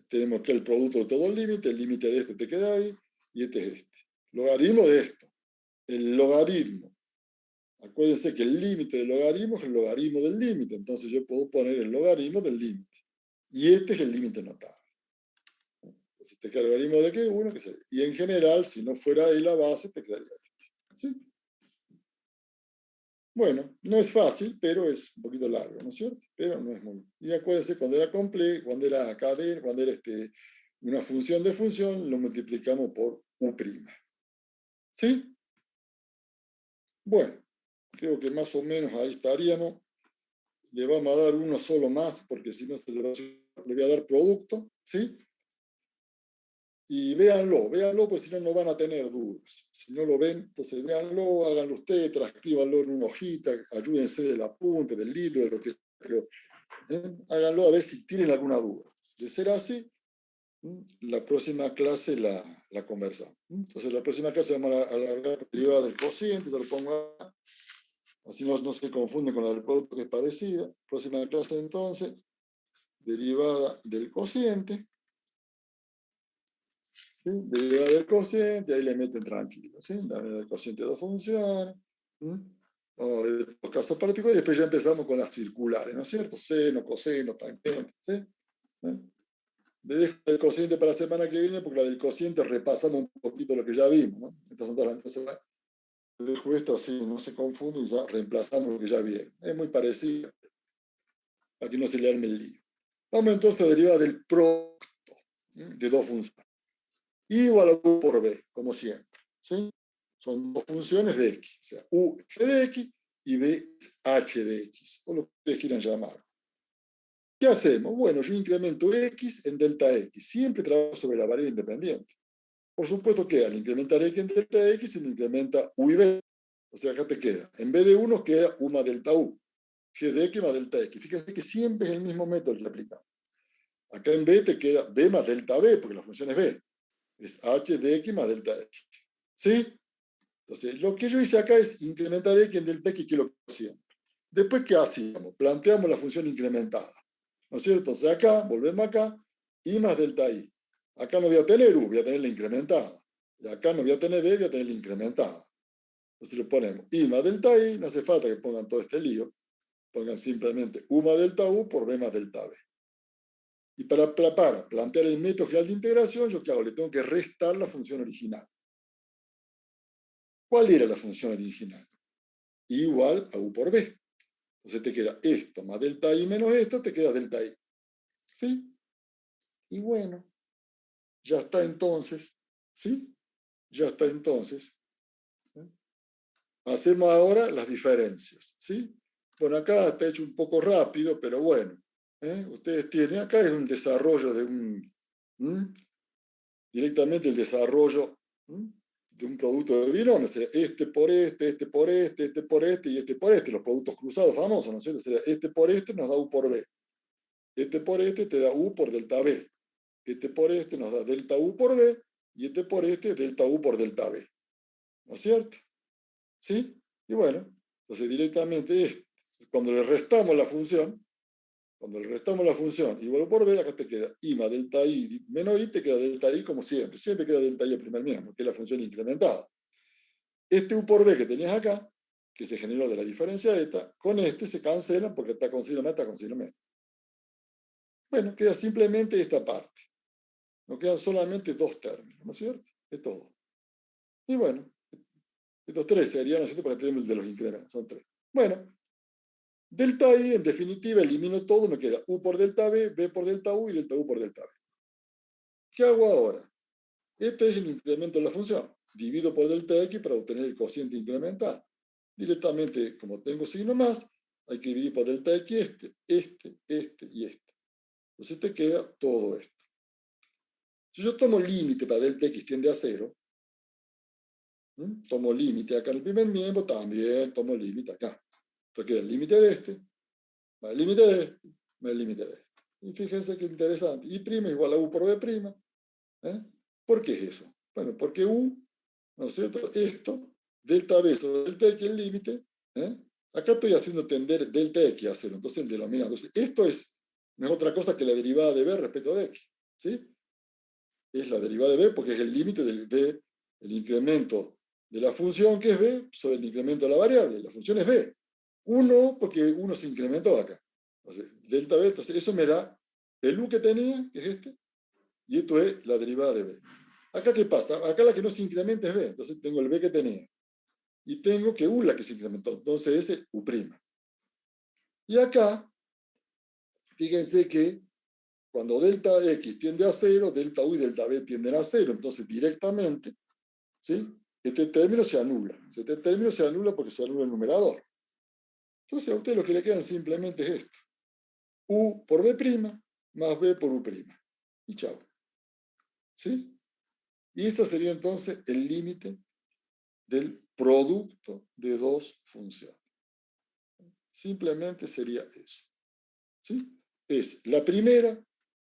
tenemos que el producto de todo el límite de este te queda ahí, y este es este. Logaritmo de esto. El logaritmo. Acuérdense que el límite del logaritmo es el logaritmo del límite, entonces yo puedo poner el logaritmo del límite. Y este es el límite notable. Entonces te queda el logaritmo de qué? 1, que sería. Y en general, si no fuera ahí la base, te quedaría este. ¿Sí? Bueno, no es fácil, pero es un poquito largo, ¿no es cierto? Pero no es muy... Y acuérdense, cuando era complejo, cuando era cadena, cuando era una función de función, lo multiplicamos por U'. ¿Sí? Bueno, creo que más o menos ahí estaríamos. Le vamos a dar uno solo más, porque si no le voy a dar producto, ¿sí? Y véanlo, pues si no, no van a tener dudas. Si no lo ven, entonces véanlo, háganlo ustedes, transcríbanlo en una hojita, ayúdense del apunte, del libro, de lo que sea, pero háganlo a ver si tienen alguna duda. De ser así, la próxima clase la conversamos. Entonces, la próxima clase vamos a la derivada del cociente, yo lo pongo acá, así no se confunde con la del producto que es parecida. Próxima clase, entonces, derivada del cociente. ¿Sí? Derivada del cociente, ahí le meten tranquilo. ¿Sí? La derivada del cociente de dos funciones. Vamos a ver los casos particulares y después ya empezamos con las circulares, ¿no es cierto? Seno, coseno, tangente. ¿Sí? Le dejo el cociente para la semana que viene porque la del cociente repasamos un poquito lo que ya vimos. ¿No? Estas son todas las cosas. Le dejo esto así, no se confunde y ya reemplazamos lo que ya vieron. Es muy parecido, para que no se le arme el lío. Vamos entonces a derivar del producto de dos funciones. Igual a U por B, como siempre. ¿Sí? Son dos funciones de X. O sea, U f de X y B h de X, o lo que ustedes quieran llamar. ¿Qué hacemos? Bueno, yo incremento X en delta X. Siempre trabajo sobre la variable independiente. Por supuesto que al incrementar X en delta X se le incrementa U y B. O sea, acá te queda. En vez de 1 queda U más delta U. G de X más delta X. Fíjense que siempre es el mismo método que aplicamos. Acá en B te queda B más delta B, porque la función es B. Es h de x más delta x. ¿Sí? Entonces, lo que yo hice acá es incrementar x en delta x, que es lo que siempre. Después, ¿qué hacíamos? Planteamos la función incrementada. ¿No es cierto? Entonces, acá, volvemos acá, y más delta i. Acá no voy a tener u, voy a tener la incrementada. Y acá no voy a tener b, voy a tener la incrementada. Entonces, lo ponemos i más delta i, no hace falta que pongan todo este lío. Pongan simplemente u más delta u por b más delta b. Y para plantear el método general de integración, ¿yo qué hago? Le tengo que restar la función original. ¿Cuál era la función original? Igual a u por b. Entonces te queda esto más delta i menos esto, te queda delta i. ¿Sí? Y bueno, ya está entonces. ¿Sí? Ya está entonces. Hacemos ahora las diferencias. ¿Sí? Bueno, acá está hecho un poco rápido, pero bueno. Ustedes tienen, acá es un desarrollo de directamente el desarrollo de un producto de binomio, sería este por este, este por este, este por este y este por este, los productos cruzados famosos, ¿no es cierto? Sería este por este nos da U por B, este por este te da U por delta B, este por este nos da delta U por B y este por este delta U por delta B, ¿no es cierto? ¿Sí? Y bueno, entonces directamente cuando le restamos la función, igual por B, acá te queda I más delta I menos I, te queda delta I como siempre. Siempre queda delta I al primer mismo, que es la función incrementada. Este U por B que tenías acá, que se generó de la diferencia de esta, con este se cancelan porque está con signo más, está con signo menos. Bueno, queda simplemente esta parte. Nos quedan solamente dos términos, ¿no es cierto? Es todo. Y bueno, estos tres serían, ¿no es cierto? Porque tenemos el de los incrementos, son tres. Bueno, Delta I, en definitiva, elimino todo, me queda U por delta B por delta U y delta U por delta B. ¿Qué hago ahora? Este es el incremento de la función. Divido por delta X para obtener el cociente incremental. Directamente, como tengo signo más, hay que dividir por delta X este y este. Entonces te queda todo esto. Si yo tomo límite para delta X tiende a 0, tomo límite acá en el primer miembro, también tomo límite acá. Entonces queda el límite de este, más el límite de este, más el límite de este. Y fíjense qué interesante. I' igual a U por B'. ¿Por qué es eso? Bueno, porque U, ¿no es cierto? Esto, delta B sobre delta X, el límite. Acá estoy haciendo tender delta X a 0, entonces el denominador. Entonces, esto no es otra cosa que la derivada de B respecto de X. ¿Sí? Es la derivada de B porque es el límite del incremento de la función que es B sobre el incremento de la variable. La función es B. 1 porque 1 se incrementó acá. Entonces, delta B, entonces eso me da el U que tenía, que es este, y esto es la derivada de B. Acá, ¿qué pasa? Acá la que no se incrementa es B, entonces tengo el B que tenía. Y tengo que U la que se incrementó, entonces ese U'. Y acá, fíjense que cuando delta X tiende a 0, delta U y delta B tienden a 0, entonces directamente, ¿sí? Este término se anula. Este término se anula porque se anula el numerador. Entonces a ustedes lo que le quedan simplemente es esto. U por B' más B por U'. Y chao. ¿Sí? Y eso sería entonces el límite del producto de dos funciones. Simplemente sería eso. ¿Sí? Es la primera,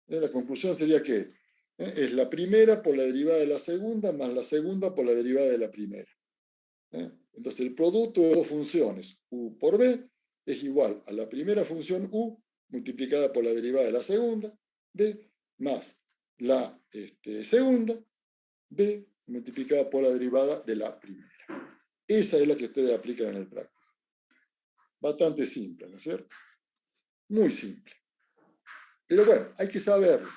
la conclusión sería que es la primera por la derivada de la segunda más la segunda por la derivada de la primera. Entonces el producto de dos funciones, U por B, es igual a la primera función U multiplicada por la derivada de la segunda, B, más la segunda, B multiplicada por la derivada de la primera. Esa es la que ustedes aplican en el práctico. Bastante simple, ¿no es cierto? Muy simple. Pero bueno, hay que saberlo.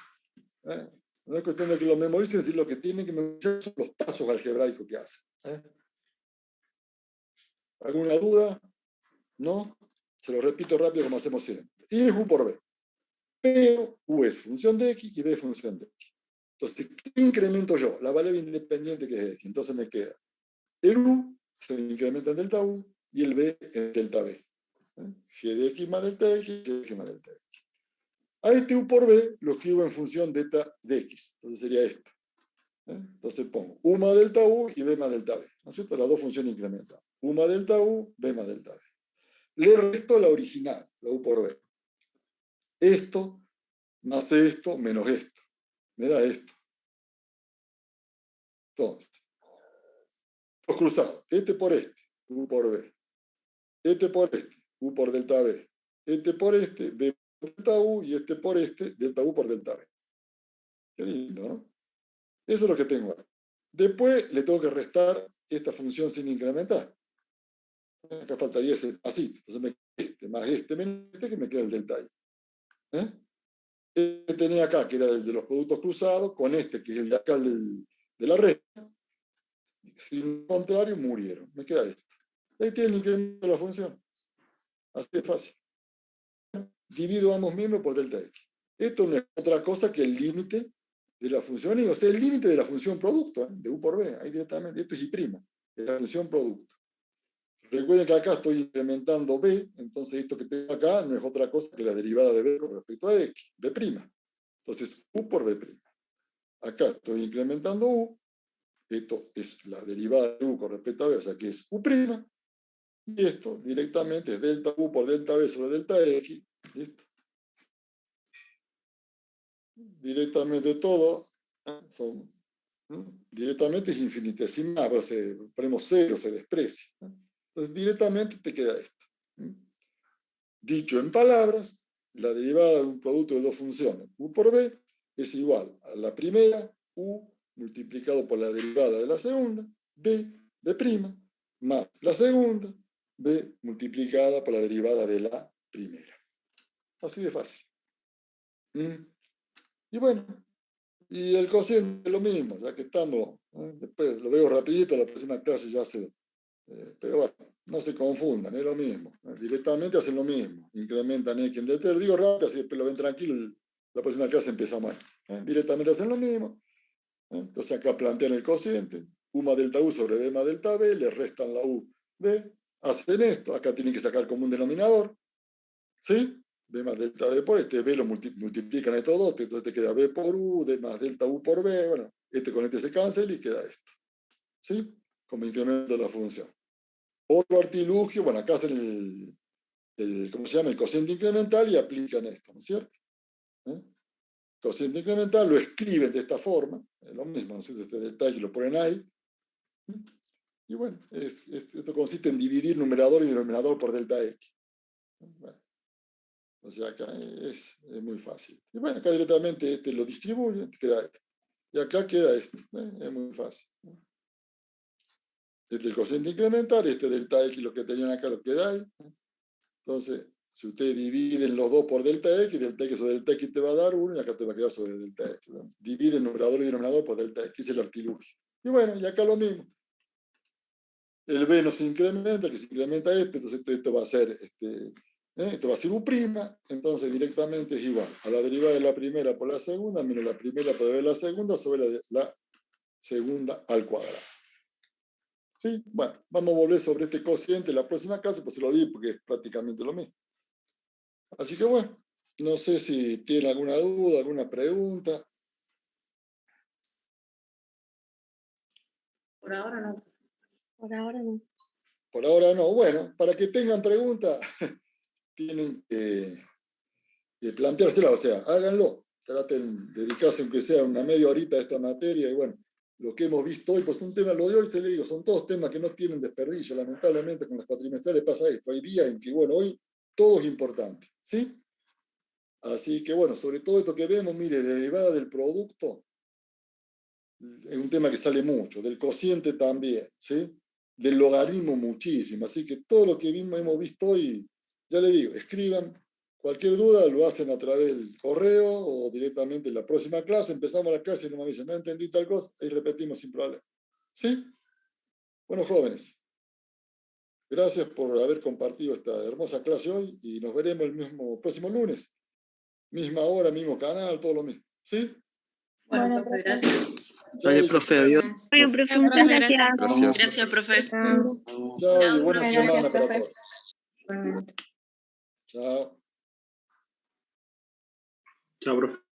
No es cuestión de que lo memoricen, sino lo que tienen que memorizar son los pasos algebraicos que hacen. ¿Alguna duda? ¿No? Se lo repito rápido como hacemos siempre. Y es U por B. Pero U es función de X y B es función de X. Entonces, ¿qué incremento yo? La variable independiente que es X. Entonces me queda el U se incrementa en delta U y el B en delta B. G de X más delta X, G de X más delta X. A este U por B lo escribo en función de X. Entonces sería esto. Entonces pongo U más delta U y B más delta B. ¿No es cierto? Las dos funciones incrementadas. U más delta U, B más delta B. Le resto la original, la U por B. Esto más esto menos esto. Me da esto. Entonces, los cruzados. Este por este, U por B. Este por este, U por delta B. Este por este, B por delta U. Y este por este, delta U por delta B. Qué lindo, ¿no? Eso es lo que tengo ahí. Después le tengo que restar esta función sin incrementar. Acá faltaría ese pasito. Entonces me queda este más este menos este que me queda el delta I. Este tenía acá, que era el de los productos cruzados, con este, que es el de acá de la resta. Sin contrario, murieron. Me queda esto. Ahí tiene el incremento de la función. Así de fácil. Divido ambos miembros por delta X. Esto no es otra cosa que el límite de la función Y, o sea, el límite de la función producto, de U por B, ahí directamente. Esto es Y', de la función producto. Recuerden que acá estoy incrementando B, entonces esto que tengo acá no es otra cosa que la derivada de B con respecto a X, B'. Entonces, U por B'. Acá estoy incrementando U, esto es la derivada de U con respecto a B, o sea que es U', y esto directamente es delta U por delta B sobre delta X, ¿listo? Directamente todo, directamente es infinitesimal, pero ponemos 0, se desprecia. Entonces directamente te queda esto. Dicho en palabras, la derivada de un producto de dos funciones, U por B, es igual a la primera, U multiplicado por la derivada de la segunda, B', más la segunda, B multiplicada por la derivada de la primera. Así de fácil. Y bueno, y el cociente es lo mismo, ya que estamos, después lo veo rapidito, la próxima clase ya sé. Pero bueno, No se confundan, es lo mismo. Directamente hacen lo mismo. Incrementan X en delta. Lo digo rápido, así después lo ven tranquilo. La próxima clase empezamos ahí. Directamente hacen lo mismo. Entonces acá plantean el cociente. U más delta U sobre B más delta B. Le restan la U. B. Hacen esto. Acá tienen que sacar como un denominador. ¿Sí? B más delta B por este. B lo multiplican estos dos. Entonces te queda B por U. D más delta U por B. Bueno, este con este se cancela y queda esto. ¿Sí? Como incremento de la función. Otro artilugio, bueno, acá hacen ¿cómo se llama? El cociente incremental y aplican esto, ¿no es cierto? Cociente incremental lo escriben de esta forma, es lo mismo, ¿no es cierto? Este detalle lo ponen ahí. Y bueno, esto consiste en dividir numerador y denominador por delta X. Bueno, o sea, acá es muy fácil. Y bueno, acá directamente este lo distribuye, queda esto. Y acá queda esto, es muy fácil. Este es el cociente incremental, este delta X, lo que tenían acá, lo queda ahí. Entonces, si ustedes dividen los dos por delta X sobre delta X te va a dar 1 y acá te va a quedar sobre delta X. ¿No? Divide el numerador y denominador por delta X, es el artilugio. Y bueno, y acá lo mismo. El B no se incrementa, que se incrementa entonces esto va a ser, esto va a ser U', entonces directamente es igual a la derivada de la primera por la segunda, menos la primera por la segunda, sobre la segunda al cuadrado. ¿Sí? Bueno, vamos a volver sobre este cociente en la próxima clase, pues se lo di porque es prácticamente lo mismo. Así que bueno, no sé si tienen alguna duda, alguna pregunta. Por ahora no. Por ahora no. Por ahora no. Bueno, para que tengan preguntas, tienen que planteársela, o sea, háganlo. Traten de dedicarse aunque sea una media horita a esta materia y bueno, lo que hemos visto hoy, pues un tema, lo de hoy se le digo, son todos temas que no tienen desperdicio, lamentablemente con las cuatrimestrales pasa esto, hay días en que, bueno, hoy todo es importante, ¿sí? Así que bueno, sobre todo esto que vemos, mire, derivada del producto, es un tema que sale mucho, del cociente también, ¿sí? Del logaritmo muchísimo, así que todo lo que hemos visto hoy, ya le digo, escriban, cualquier duda lo hacen a través del correo o directamente en la próxima clase, empezamos la clase y no me dicen, no entendí tal cosa, y repetimos sin problema. ¿Sí? Bueno, jóvenes, gracias por haber compartido esta hermosa clase hoy y nos veremos el próximo lunes. Misma hora, mismo canal, todo lo mismo. ¿Sí? Bueno, Bueno, profe, profe. gracias. Vale, profe, adiós. Bueno, profe, muchas gracias. Gracias. Gracias, profe. Chao y buena Gracias, semana para profe. todos. Igualmente. Chao. Chao, profe.